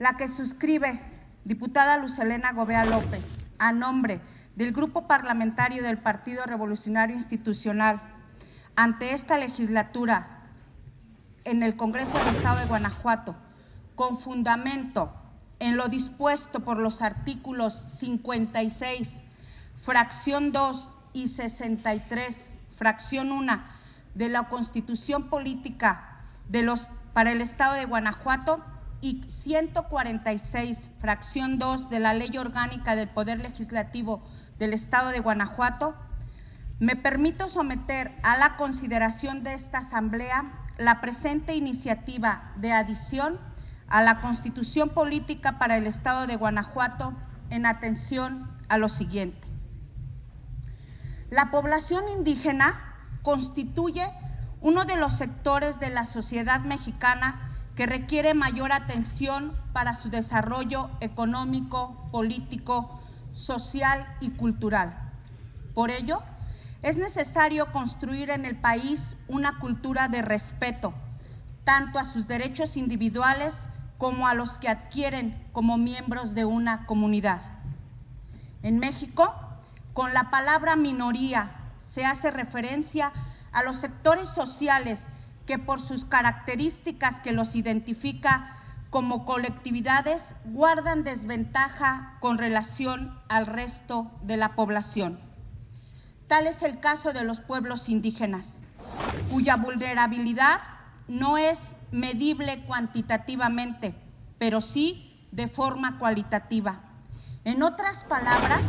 la que suscribe diputada Luz Helena Gobea López, a nombre del Grupo Parlamentario del Partido Revolucionario Institucional, ante esta legislatura en el Congreso del Estado de Guanajuato, con fundamento en lo dispuesto por los artículos 56, fracción 2 y 63, fracción 1 de la Constitución Política para el Estado de Guanajuato y 146, fracción 2 de la Ley Orgánica del Poder Legislativo del Estado de Guanajuato, me permito someter a la consideración de esta Asamblea la presente iniciativa de adición a la Constitución Política para el Estado de Guanajuato en atención a lo siguiente. La población indígena constituye uno de los sectores de la sociedad mexicana que requiere mayor atención para su desarrollo económico, político, social y cultural. Por ello, es necesario construir en el país una cultura de respeto, tanto a sus derechos individuales como a los que adquieren como miembros de una comunidad. En México, con la palabra minoría se hace referencia a los sectores sociales que por sus características que los identifica como colectividades guardan desventaja con relación al resto de la población. Tal es el caso de los pueblos indígenas, cuya vulnerabilidad no es medible cuantitativamente, pero sí de forma cualitativa. En otras palabras,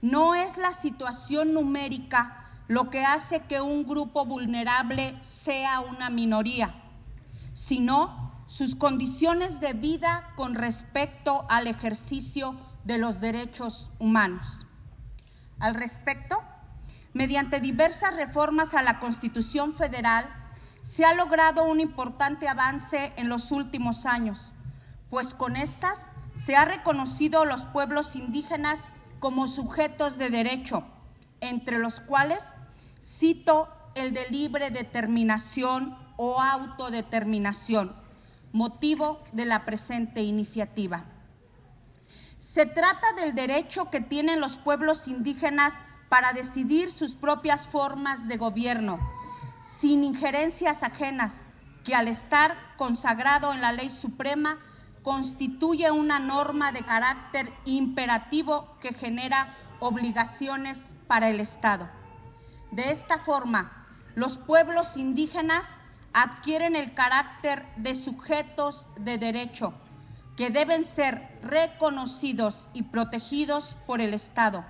no es la situación numérica lo que hace que un grupo vulnerable sea una minoría, sino sus condiciones de vida con respecto al ejercicio de los derechos humanos. Al respecto, mediante diversas reformas a la Constitución Federal, se ha logrado un importante avance en los últimos años, pues con estas se ha reconocido a los pueblos indígenas como sujetos de derecho, entre los cuales cito el de libre determinación o autodeterminación, motivo de la presente iniciativa. Se trata del derecho que tienen los pueblos indígenas para decidir sus propias formas de gobierno, sin injerencias ajenas, que al estar consagrado en la Ley Suprema, constituye una norma de carácter imperativo que genera obligaciones para el Estado. De esta forma, los pueblos indígenas adquieren el carácter de sujetos de derecho, que deben ser reconocidos y protegidos por el Estado.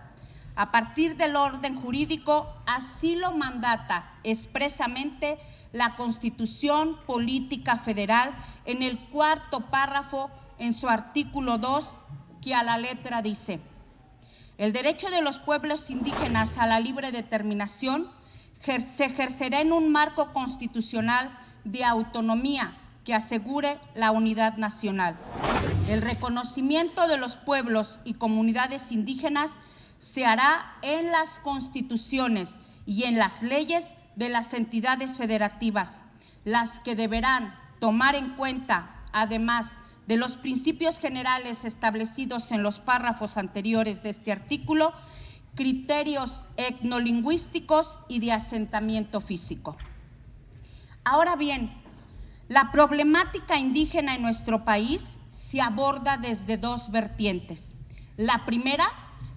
A partir del orden jurídico, así lo mandata expresamente la Constitución Política Federal en el cuarto párrafo en su artículo 2, que a la letra dice: el derecho de los pueblos indígenas a la libre determinación se ejercerá en un marco constitucional de autonomía que asegure la unidad nacional. El reconocimiento de los pueblos y comunidades indígenas se hará en las constituciones y en las leyes de las entidades federativas, las que deberán tomar en cuenta, además de los principios generales establecidos en los párrafos anteriores de este artículo, criterios etnolingüísticos y de asentamiento físico. Ahora bien, la problemática indígena en nuestro país se aborda desde dos vertientes. La primera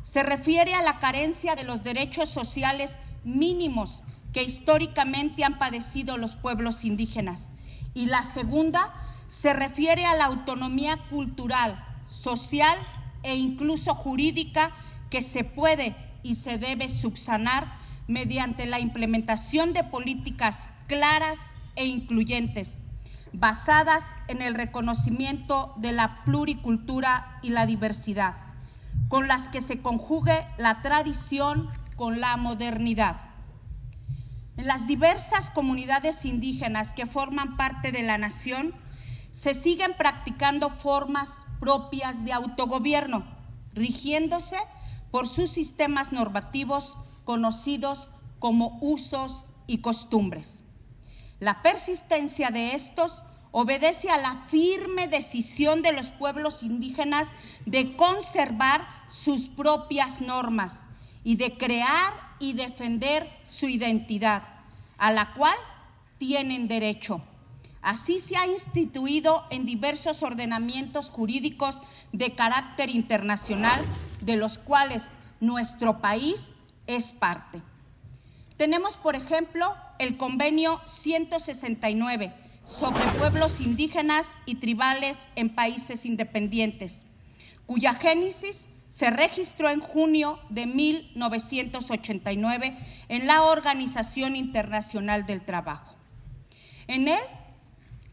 se refiere a la carencia de los derechos sociales mínimos que históricamente han padecido los pueblos indígenas, y la segunda se refiere a la autonomía cultural, social e incluso jurídica que se puede y se debe subsanar mediante la implementación de políticas claras e incluyentes, basadas en el reconocimiento de la pluricultura y la diversidad, con las que se conjugue la tradición con la modernidad. En las diversas comunidades indígenas que forman parte de la nación, se siguen practicando formas propias de autogobierno, rigiéndose por sus sistemas normativos conocidos como usos y costumbres. La persistencia de estos obedece a la firme decisión de los pueblos indígenas de conservar sus propias normas y de crear y defender su identidad, a la cual tienen derecho. Así se ha instituido en diversos ordenamientos jurídicos de carácter internacional, de los cuales nuestro país es parte. Tenemos, por ejemplo, el Convenio 169 sobre pueblos indígenas y tribales en países independientes, cuya génesis se registró en junio de 1989 en la Organización Internacional del Trabajo. En él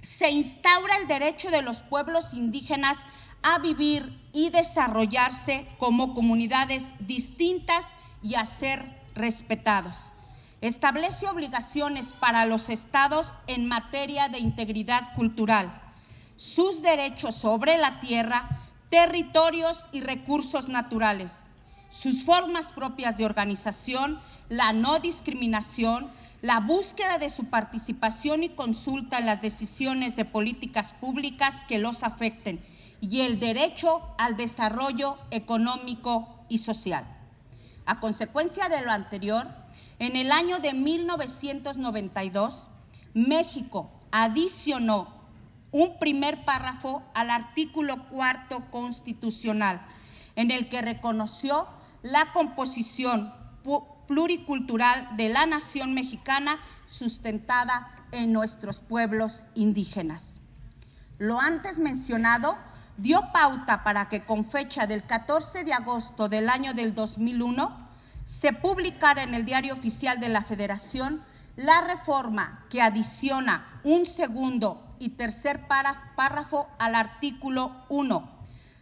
se instaura el derecho de los pueblos indígenas a vivir y desarrollarse como comunidades distintas y a ser respetados. Establece obligaciones para los estados en materia de integridad cultural, sus derechos sobre la tierra, territorios y recursos naturales, sus formas propias de organización, la no discriminación, la búsqueda de su participación y consulta en las decisiones de políticas públicas que los afecten y el derecho al desarrollo económico y social. A consecuencia de lo anterior, en el año de 1992, México adicionó un primer párrafo al artículo 4 constitucional, en el que reconoció la composición pluricultural de la nación mexicana sustentada en nuestros pueblos indígenas. Lo antes mencionado dio pauta para que con fecha del 14 de agosto del año del 2001 se publicara en el Diario Oficial de la Federación la reforma que adiciona un segundo y tercer párrafo al artículo 1,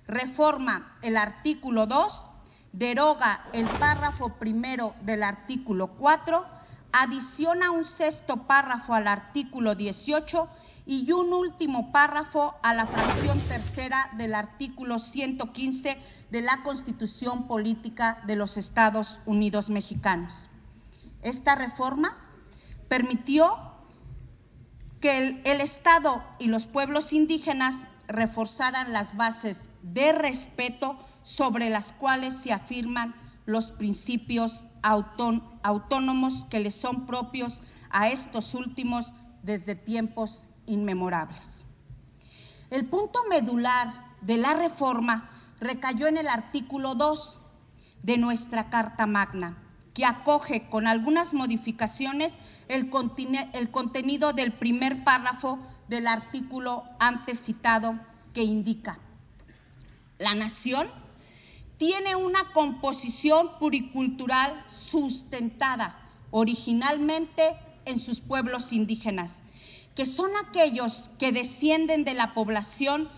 reforma el artículo 2, deroga el párrafo primero del artículo 4, adiciona un sexto párrafo al artículo 18 y un último párrafo a la fracción tercera del artículo 115 de la Constitución Política de los Estados Unidos Mexicanos. Esta reforma permitió que el Estado y los pueblos indígenas reforzaran las bases de respeto sobre las cuales se afirman los principios autónomos que les son propios a estos últimos desde tiempos inmemorables. El punto medular de la reforma recayó en el artículo 2 de nuestra Carta Magna, que acoge con algunas modificaciones el contenido del primer párrafo del artículo antes citado, que indica: la nación tiene una composición pluricultural sustentada originalmente en sus pueblos indígenas, que son aquellos que descienden de la poblaciones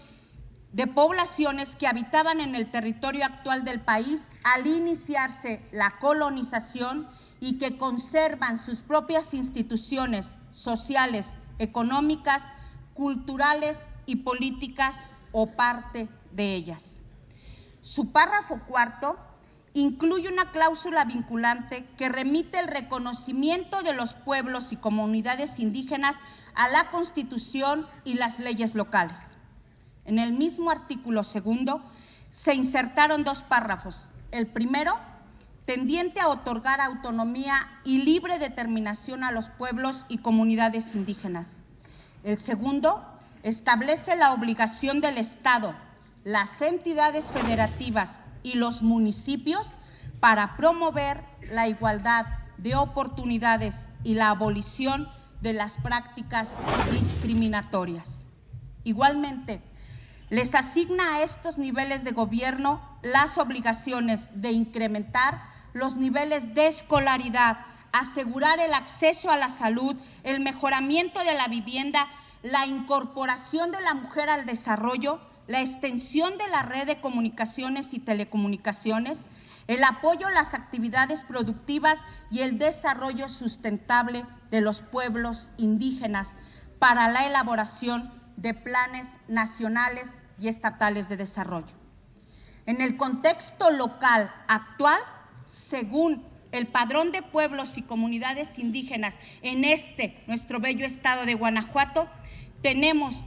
que habitaban en el territorio actual del país al iniciarse la colonización y que conservan sus propias instituciones sociales, económicas, culturales y políticas o parte de ellas. Su párrafo cuarto incluye una cláusula vinculante que remite el reconocimiento de los pueblos y comunidades indígenas a la Constitución y las leyes locales. En el mismo artículo segundo se insertaron dos párrafos. El primero, tendiente a otorgar autonomía y libre determinación a los pueblos y comunidades indígenas. El segundo, establece la obligación del Estado, las entidades federativas y los municipios para promover la igualdad de oportunidades y la abolición de las prácticas discriminatorias. Igualmente, les asigna a estos niveles de gobierno las obligaciones de incrementar los niveles de escolaridad, asegurar el acceso a la salud, el mejoramiento de la vivienda, la incorporación de la mujer al desarrollo, la extensión de la red de comunicaciones y telecomunicaciones, el apoyo a las actividades productivas y el desarrollo sustentable de los pueblos indígenas para la elaboración de planes nacionales y estatales de desarrollo. En el contexto local actual, según el Padrón de Pueblos y Comunidades Indígenas en nuestro bello estado de Guanajuato, tenemos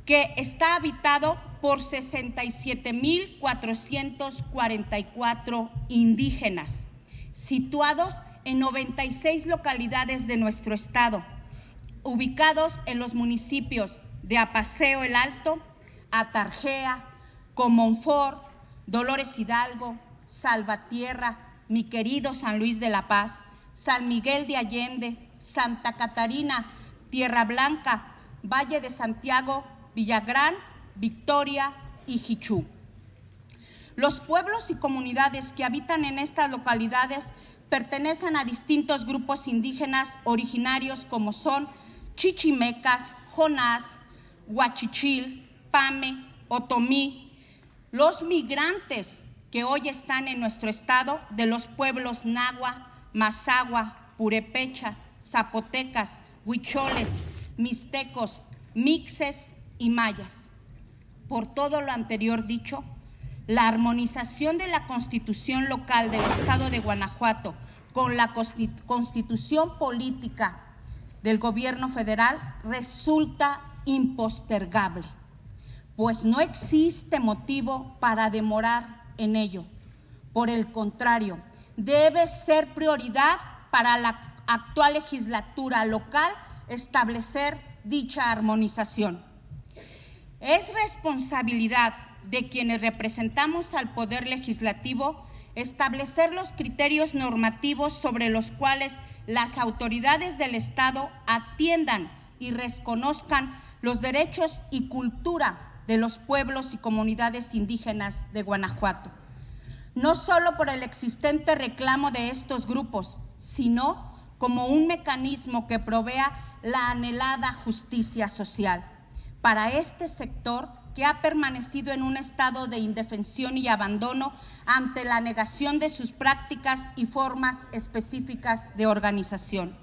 que está habitado por 67,444 indígenas, situados en 96 localidades de nuestro estado, ubicados en los municipios de Apaseo el Alto, Atarjea, Comonfort, Dolores Hidalgo, Salvatierra, mi querido San Luis de la Paz, San Miguel de Allende, Santa Catarina, Tierra Blanca, Valle de Santiago, Villagrán, Victoria y Jichú. Los pueblos y comunidades que habitan en estas localidades pertenecen a distintos grupos indígenas originarios como son chichimecas, jonás, huachichil, pame, otomí. Los migrantes que hoy están en nuestro estado de los pueblos nahua, mazahua, purépecha, zapotecas, huicholes, mixtecos, mixes y mayas. Por todo lo anterior dicho, la armonización de la Constitución local del Estado de Guanajuato con la Constitución política del Gobierno federal resulta impostergable, pues no existe motivo para demorar en ello. Por el contrario, debe ser prioridad para la actual legislatura local establecer dicha armonización. Es responsabilidad de quienes representamos al Poder Legislativo establecer los criterios normativos sobre los cuales las autoridades del Estado atiendan y reconozcan los derechos y cultura de los pueblos y comunidades indígenas de Guanajuato, no solo por el existente reclamo de estos grupos, sino como un mecanismo que provea la anhelada justicia social para este sector que ha permanecido en un estado de indefensión y abandono ante la negación de sus prácticas y formas específicas de organización.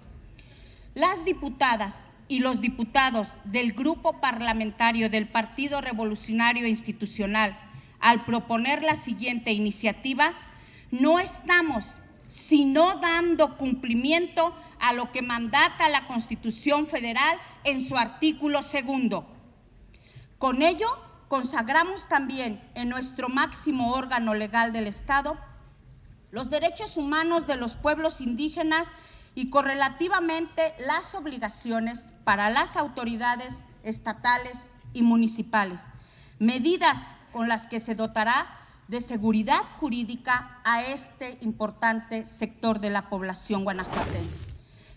Las diputadas y los diputados del Grupo Parlamentario del Partido Revolucionario Institucional, al proponer la siguiente iniciativa, no estamos sino dando cumplimiento a lo que mandata la Constitución Federal en su artículo 2. Con ello, consagramos también en nuestro máximo órgano legal del Estado los derechos humanos de los pueblos indígenas y correlativamente las obligaciones para las autoridades estatales y municipales, medidas con las que se dotará de seguridad jurídica a este importante sector de la población guanajuatense,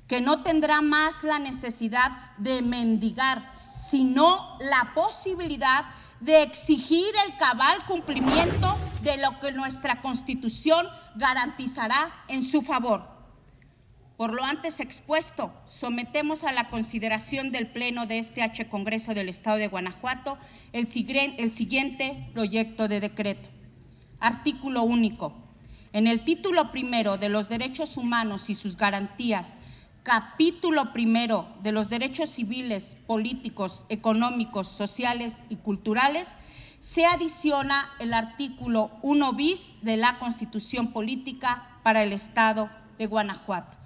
que no tendrá más la necesidad de mendigar, sino la posibilidad de exigir el cabal cumplimiento de lo que nuestra Constitución garantizará en su favor. Por lo antes expuesto, sometemos a la consideración del Pleno de este H. Congreso del Estado de Guanajuato el siguiente proyecto de decreto. Artículo único. En el título primero de los derechos humanos y sus garantías, capítulo primero de los derechos civiles, políticos, económicos, sociales y culturales, se adiciona el artículo 1 bis de la Constitución Política para el Estado de Guanajuato.